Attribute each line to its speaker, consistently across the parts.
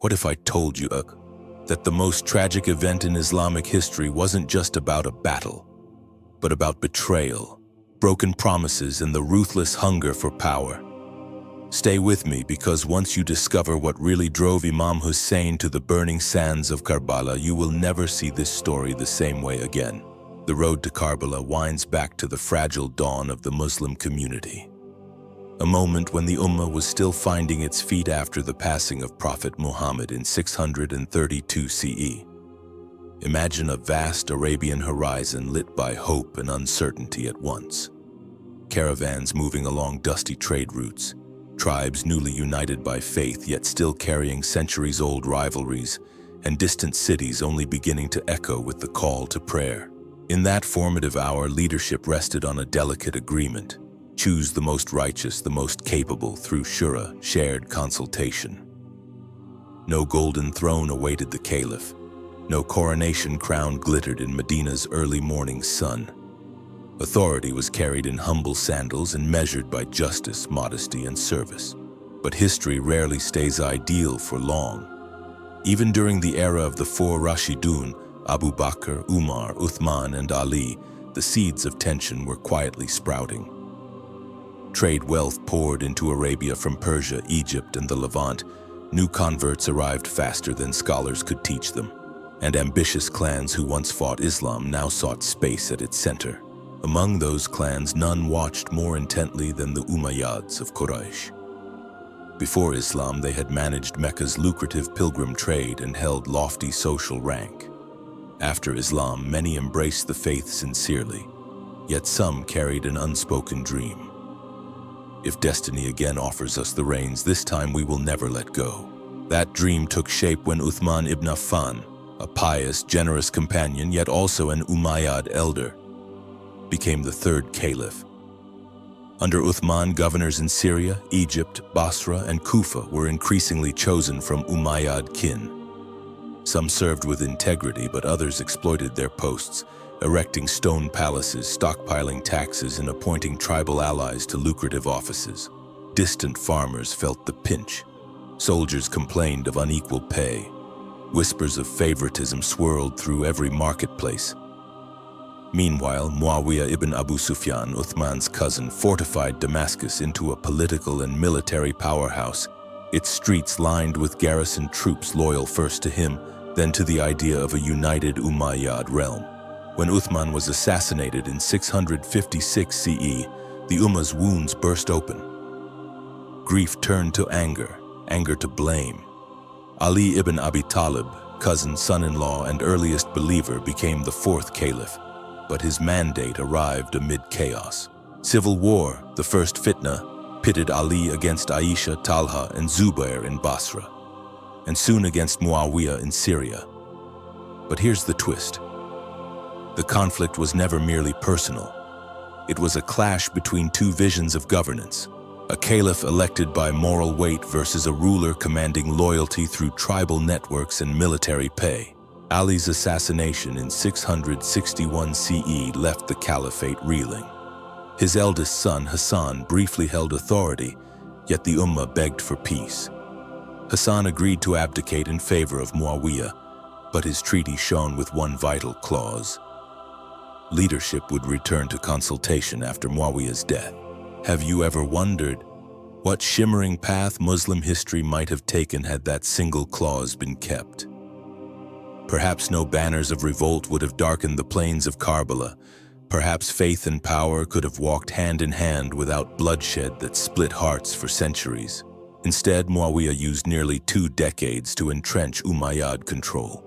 Speaker 1: What if I told you that the most tragic event in Islamic history wasn't just about a battle, but about betrayal, broken promises, and the ruthless hunger for power? Stay with me, because once you discover what really drove Imam Hussein to the burning sands of Karbala, you will never see this story the same way again. The road to Karbala winds back to the fragile dawn of the Muslim community. A moment when the Ummah was still finding its feet after the passing of Prophet Muhammad in 632 CE. Imagine a vast Arabian horizon lit by hope and uncertainty at once. Caravans moving along dusty trade routes, tribes newly united by faith yet still carrying centuries-old rivalries, and distant cities only beginning to echo with the call to prayer. In that formative hour, leadership rested on a delicate agreement: choose the most righteous, the most capable, through shura, shared consultation. No golden throne awaited the caliph. No coronation crown glittered in Medina's early morning sun. Authority was carried in humble sandals and measured by justice, modesty, and service. But history rarely stays ideal for long. Even during the era of the four Rashidun, Abu Bakr, Umar, Uthman, and Ali, the seeds of tension were quietly sprouting. Trade wealth poured into Arabia from Persia, Egypt, and the Levant. New converts arrived faster than scholars could teach them, and ambitious clans who once fought Islam now sought space at its center. Among those clans, none watched more intently than the Umayyads of Quraysh. Before Islam, they had managed Mecca's lucrative pilgrim trade and held lofty social rank. After Islam, many embraced the faith sincerely, yet some carried an unspoken dream. If destiny again offers us the reins, this time we will never let go. That dream took shape when Uthman ibn Affan, a pious, generous companion, yet also an Umayyad elder, became the third caliph. Under Uthman, governors in Syria, Egypt, Basra, and Kufa were increasingly chosen from Umayyad kin. Some served with integrity, but others exploited their posts, erecting stone palaces, stockpiling taxes, and appointing tribal allies to lucrative offices. Distant farmers felt the pinch. Soldiers complained of unequal pay. Whispers of favoritism swirled through every marketplace. Meanwhile, Muawiyah ibn Abu Sufyan, Uthman's cousin, fortified Damascus into a political and military powerhouse, its streets lined with garrison troops loyal first to him, then to the idea of a united Umayyad realm. When Uthman was assassinated in 656 CE, the Ummah's wounds burst open. Grief turned to anger, anger to blame. Ali ibn Abi Talib, cousin, son-in-law, and earliest believer, became the fourth caliph. But his mandate arrived amid chaos. Civil war, the first fitna, pitted Ali against Aisha, Talha, and Zubair in Basra, and soon against Muawiyah in Syria. But here's the twist. The conflict was never merely personal. It was a clash between two visions of governance: a caliph elected by moral weight versus a ruler commanding loyalty through tribal networks and military pay. Ali's assassination in 661 CE left the caliphate reeling. His eldest son, Hassan, briefly held authority, yet the Ummah begged for peace. Hassan agreed to abdicate in favor of Muawiyah, but his treaty shone with one vital clause: leadership would return to consultation after Muawiyah's death. Have you ever wondered what shimmering path Muslim history might have taken had that single clause been kept? Perhaps no banners of revolt would have darkened the plains of Karbala. Perhaps faith and power could have walked hand in hand without bloodshed that split hearts for centuries. Instead, Muawiyah used nearly 2 decades to entrench Umayyad control.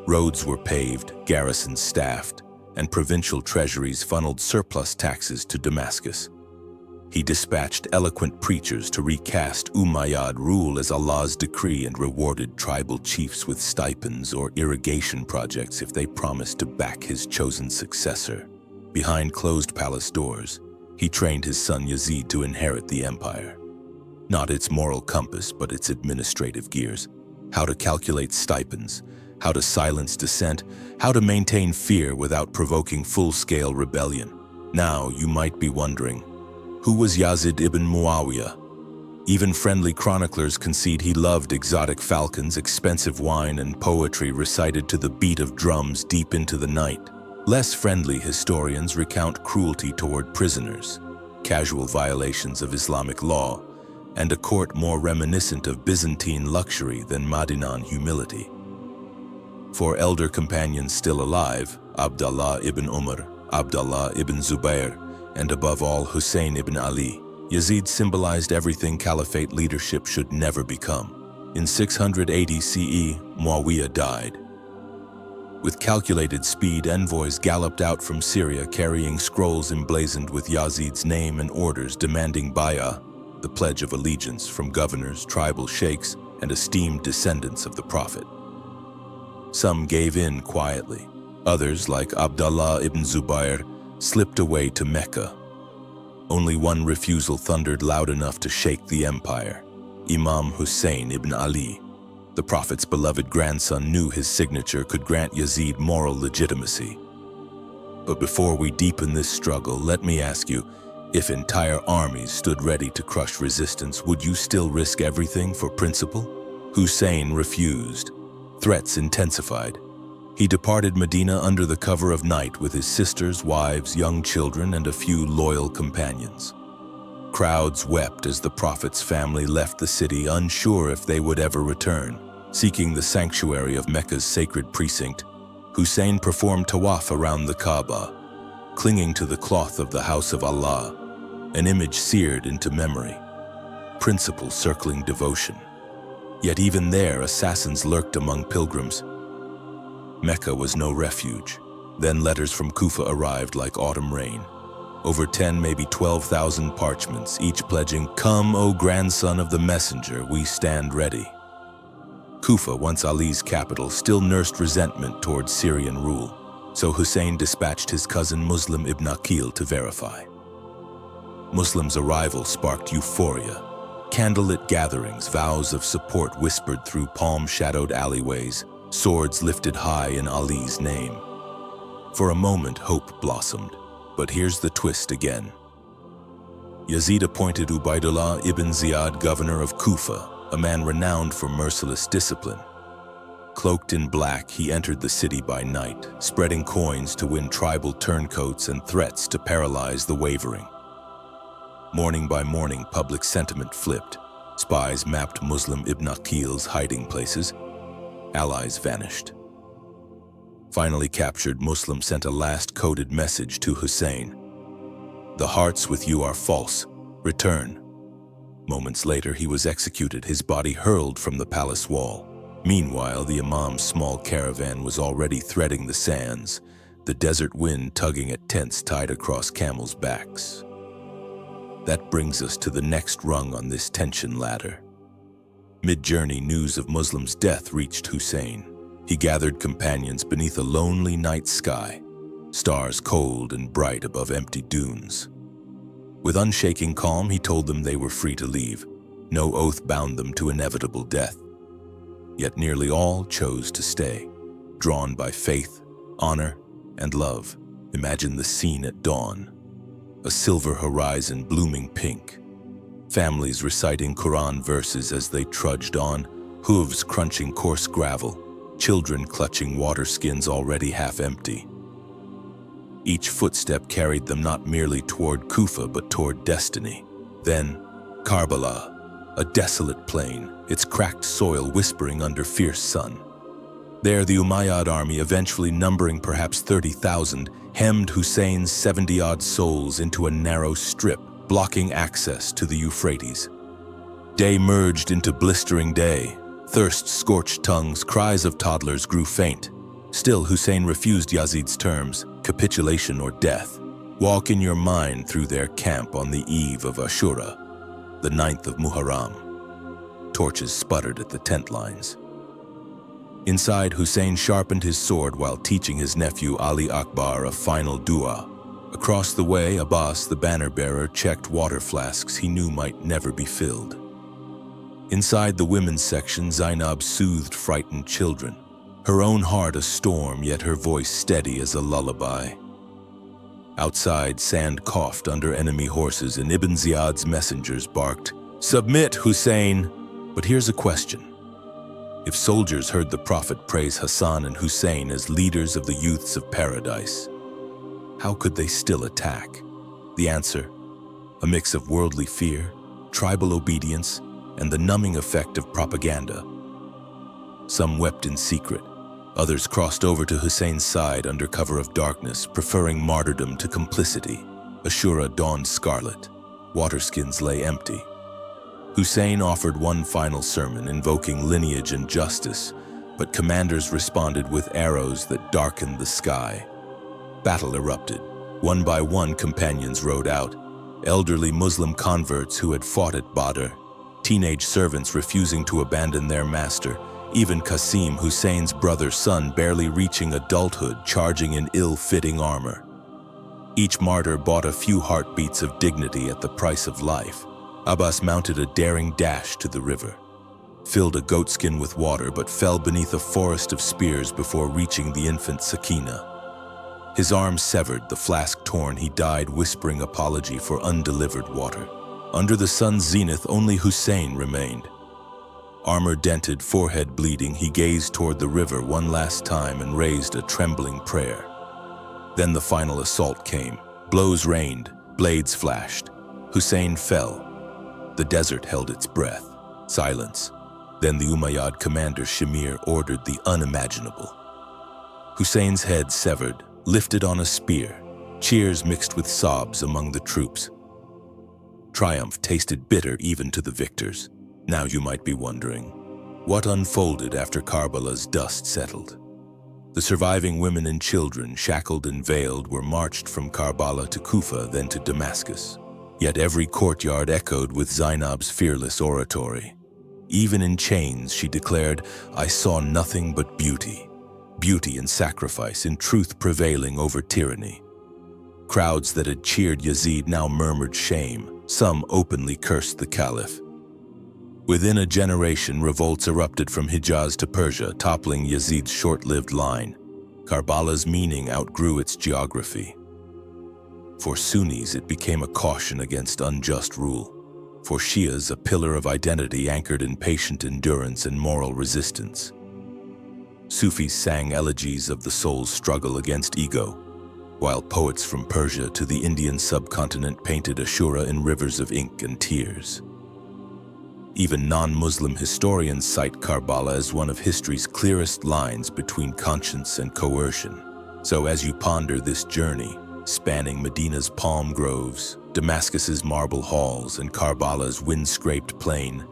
Speaker 1: Roads were paved, garrisons staffed, and provincial treasuries funneled surplus taxes to Damascus. He dispatched eloquent preachers to recast Umayyad rule as Allah's decree and rewarded tribal chiefs with stipends or irrigation projects if they promised to back his chosen successor. Behind closed palace doors, he trained his son Yazid to inherit the empire. Not its moral compass, but its administrative gears. How to calculate stipends, how to silence dissent, how to maintain fear without provoking full-scale rebellion. Now you might be wondering, who was Yazid ibn Muawiyah? Even friendly chroniclers concede he loved exotic falcons, expensive wine, and poetry recited to the beat of drums deep into the night. Less friendly historians recount cruelty toward prisoners, casual violations of Islamic law, and a court more reminiscent of Byzantine luxury than Madinan humility. For elder companions still alive, Abdallah ibn Umar, Abdallah ibn Zubair, and above all Hussein ibn Ali, Yazid symbolized everything caliphate leadership should never become. In 680 CE, Muawiyah died. With calculated speed, envoys galloped out from Syria carrying scrolls emblazoned with Yazid's name and orders demanding bay'ah, the pledge of allegiance, from governors, tribal sheikhs, and esteemed descendants of the Prophet. Some gave in quietly. Others, like Abdallah ibn Zubair, slipped away to Mecca. Only one refusal thundered loud enough to shake the empire. Imam Hussein ibn Ali, the Prophet's beloved grandson, knew his signature could grant Yazid moral legitimacy. But before we deepen this struggle, let me ask you, if entire armies stood ready to crush resistance, would you still risk everything for principle? Hussein refused. Threats intensified. He departed Medina under the cover of night with his sisters, wives, young children, and a few loyal companions. Crowds wept as the Prophet's family left the city, unsure if they would ever return. Seeking the sanctuary of Mecca's sacred precinct, Hussein performed tawaf around the Kaaba, clinging to the cloth of the house of Allah, an image seared into memory, principle circling devotion. Yet even there, assassins lurked among pilgrims. Mecca was no refuge. Then letters from Kufa arrived like autumn rain. Over 10, maybe 12,000 parchments, each pledging, "Come, O grandson of the messenger, we stand ready." Kufa, once Ali's capital, still nursed resentment toward Syrian rule, so Hussein dispatched his cousin Muslim ibn Aqil to verify. Muslim's arrival sparked euphoria. Candlelit gatherings, vows of support whispered through palm-shadowed alleyways, swords lifted high in Ali's name. For a moment, hope blossomed. But here's the twist again. Yazid appointed Ubaydullah ibn Ziyad governor of Kufa, a man renowned for merciless discipline. Cloaked in black, he entered the city by night, spreading coins to win tribal turncoats and threats to paralyze the wavering. Morning by morning, public sentiment flipped. Spies mapped Muslim ibn Aqil's hiding places. Allies vanished. Finally captured, Muslim sent a last coded message to Hussein. "The hearts with you are false. Return." Moments later, he was executed, his body hurled from the palace wall. Meanwhile, the Imam's small caravan was already threading the sands, the desert wind tugging at tents tied across camels' backs. That brings us to the next rung on this tension ladder. Mid-journey, news of Muslim's death reached Hussein. He gathered companions beneath a lonely night sky, stars cold and bright above empty dunes. With unshaking calm, he told them they were free to leave. No oath bound them to inevitable death. Yet nearly all chose to stay, drawn by faith, honor, and love. Imagine the scene at dawn. A silver horizon blooming pink. Families reciting Quran verses as they trudged on, hooves crunching coarse gravel, children clutching water skins already half empty. Each footstep carried them not merely toward Kufa, but toward destiny. Then, Karbala, a desolate plain, its cracked soil whispering under fierce sun. There, the Umayyad army, eventually numbering perhaps 30,000, hemmed Hussein's 70-odd souls into a narrow strip, blocking access to the Euphrates. Day merged into blistering day. Thirst-scorched tongues, cries of toddlers grew faint. Still, Hussein refused Yazid's terms, capitulation or death. Walk in your mind through their camp on the eve of Ashura, the 9th of Muharram. Torches sputtered at the tent lines. Inside, Hussein sharpened his sword while teaching his nephew Ali Akbar a final dua. Across the way, Abbas, the banner-bearer, checked water flasks he knew might never be filled. Inside the women's section, Zainab soothed frightened children, her own heart a storm, yet her voice steady as a lullaby. Outside, sand coughed under enemy horses, and Ibn Ziyad's messengers barked, "Submit, Hussein." But here's a question. If soldiers heard the Prophet praise Hassan and Hussein as leaders of the youths of paradise, how could they still attack? The answer: a mix of worldly fear, tribal obedience, and the numbing effect of propaganda. Some wept in secret. Others crossed over to Hussein's side under cover of darkness, preferring martyrdom to complicity. Ashura donned scarlet. Waterskins lay empty. Hussein offered one final sermon invoking lineage and justice, but commanders responded with arrows that darkened the sky. Battle erupted. One by one, companions rode out. Elderly Muslim converts who had fought at Badr, teenage servants refusing to abandon their master, even Qasim, Hussein's brother's son, barely reaching adulthood, charging in ill-fitting armor. Each martyr bought a few heartbeats of dignity at the price of life. Abbas mounted a daring dash to the river, filled a goatskin with water, but fell beneath a forest of spears before reaching the infant Sakina. His arm severed, the flask torn, he died whispering apology for undelivered water. Under the sun's zenith, only Hussein remained. Armor dented, forehead bleeding, he gazed toward the river one last time and raised a trembling prayer. Then the final assault came. Blows rained, blades flashed. Hussein fell. The desert held its breath. Silence. Then the Umayyad commander Shamir ordered the unimaginable. Hussein's head severed, lifted on a spear. Cheers mixed with sobs among the troops. Triumph tasted bitter even to the victors. Now you might be wondering, what unfolded after Karbala's dust settled? The surviving women and children, shackled and veiled, were marched from Karbala to Kufa, then to Damascus. Yet every courtyard echoed with Zainab's fearless oratory. Even in chains, she declared, "I saw nothing but beauty. Beauty and sacrifice, in truth prevailing over tyranny." Crowds that had cheered Yazid now murmured shame. Some openly cursed the caliph. Within a generation, revolts erupted from Hijaz to Persia, toppling Yazid's short-lived line. Karbala's meaning outgrew its geography. For Sunnis, it became a caution against unjust rule. For Shias, a pillar of identity anchored in patient endurance and moral resistance. Sufis sang elegies of the soul's struggle against ego, while poets from Persia to the Indian subcontinent painted Ashura in rivers of ink and tears. Even non-Muslim historians cite Karbala as one of history's clearest lines between conscience and coercion. So as you ponder this journey, spanning Medina's palm groves, Damascus's marble halls, and Karbala's wind-scraped plain,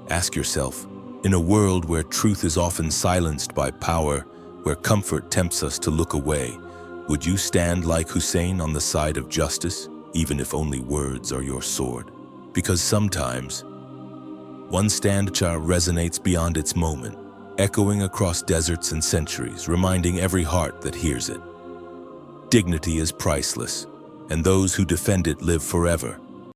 Speaker 1: ask yourself, in a world where truth is often silenced by power, where comfort tempts us to look away, would you stand like Hussein on the side of justice, even if only words are your sword? Because sometimes, one stand resonates beyond its moment, echoing across deserts and centuries, reminding every heart that hears it. Dignity is priceless, and those who defend it live forever.